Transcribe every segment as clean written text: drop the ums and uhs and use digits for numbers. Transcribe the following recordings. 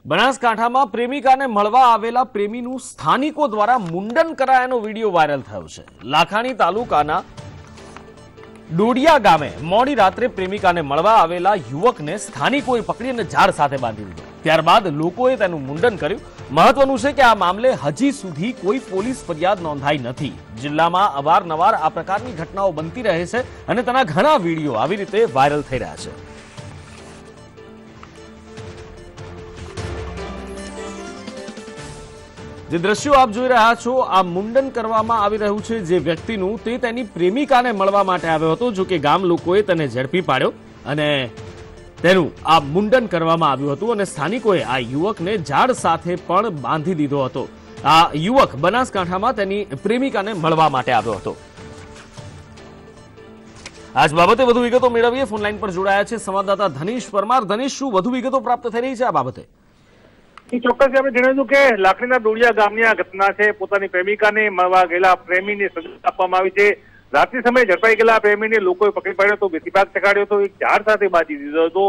બનાસકાંઠામાં પ્રેમિકાને મળવા આવેલા પ્રેમીનું સ્થાનિકો દ્વારા મુંડન કરાયાનો વિડીયો વાયરલ થયો છે। લાખાણી તાલુકાના ડોડિયા ગામે મોડી રાત્રે પ્રેમિકાને મળવા આવેલા યુવકને સ્થાનિકોએ પકડી અને ઝાડ સાથે બાંધી દીધો। ત્યારબાદ લોકોએ તેનું મુંડન કર્યું। મહત્વનું છે કે આ મામલે હજી સુધી કોઈ પોલીસ ફરિયાદ નોંધાઈ નથી। જિલ્લામાં અવારનવાર આ પ્રકારની ઘટનાઓ બનતી રહે છે અને તેના ઘણા વિડીયો આવી રીતે વાયરલ થઈ રહ્યા છે। જે દ્રશ્યો આપ જોઈ રહ્યા છો, આ મુંડન કરવામાં આવી રહ્યું છે જે વ્યક્તિનું, તે તેની પ્રેમિકાને મળવા માટે આવ્યો હતો। જો કે ગામ લોકોએ તેને ઝડપી પાડ્યો અને તેનું આ મુંડન કરવામાં આવ્યું હતું અને સ્થાનિકોએ આ યુવકને ઝાડ સાથે પણ બાંધી દીધો હતો। આ યુવક બનાસકાંઠામાં તેની પ્રેમિકાને મળવા માટે આવ્યો હતો। આજ બાબતે વધુ વિગતો મેળવીએ। ફોનલાઈન પર જોડાયા છે સંવાદદાતા ધનીશ પરમાર। ધનીશ, શું વધુ વિગતો પ્રાપ્ત થઈ રહી છે આ બાબતે? ચોક્કસ આપણે જણાવ્યું કે લાખણીના ડોડિયા ગામની આ ઘટના છે। પોતાની પ્રેમિકાને મળવા ગયેલા પ્રેમીને સજા આપવામાં આવી છે। રાત્રિ સમયે ઝડપાઈ ગયેલા પ્રેમીને લોકોએ પકડી પાડ્યો હતો, બેસીબાગ ચગાડ્યો હતો, એક ઝાડ સાથે બાંધી દીધો હતો,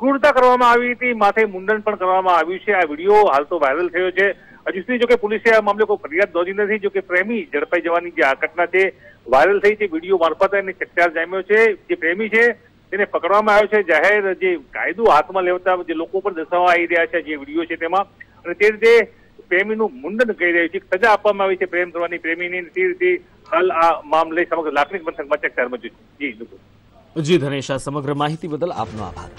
ક્રૂરતા કરવામાં આવી હતી, માથે મુંડન પણ કરવામાં આવ્યું છે। આ વિડીયો હાલ તો વાયરલ થયો છે। હજુ સુધી જોકે પોલીસે આ મામલે કોઈ ફરિયાદ નોંધી નથી। જોકે પ્રેમી ઝડપાઈ જવાની જે આ ઘટના છે વાયરલ થઈ છે, વિડીયો મારફત એને ચકચાર જામ્યો છે। જે પ્રેમી છે તેને પકડવામાં આવ્યો છે। જાહેર જે કાયદો હાથમાં લેવતા જે લોકો પર દર્શાવવા આવી રહ્યા છે જે વિડીયો છે તેમાં, અને તે રીતે પ્રેમીનું મુંડન કરી રહ્યું છે, સજા આપવામાં આવી છે પ્રેમ કરવાની પ્રેમીની। તે રીતે હાલ આ મામલે સમગ્ર લાખણી પંથકમાં ચકચાર મચ્યું છે। જી ધનેશ, આ સમગ્ર માહિતી બદલ આપનો આભાર।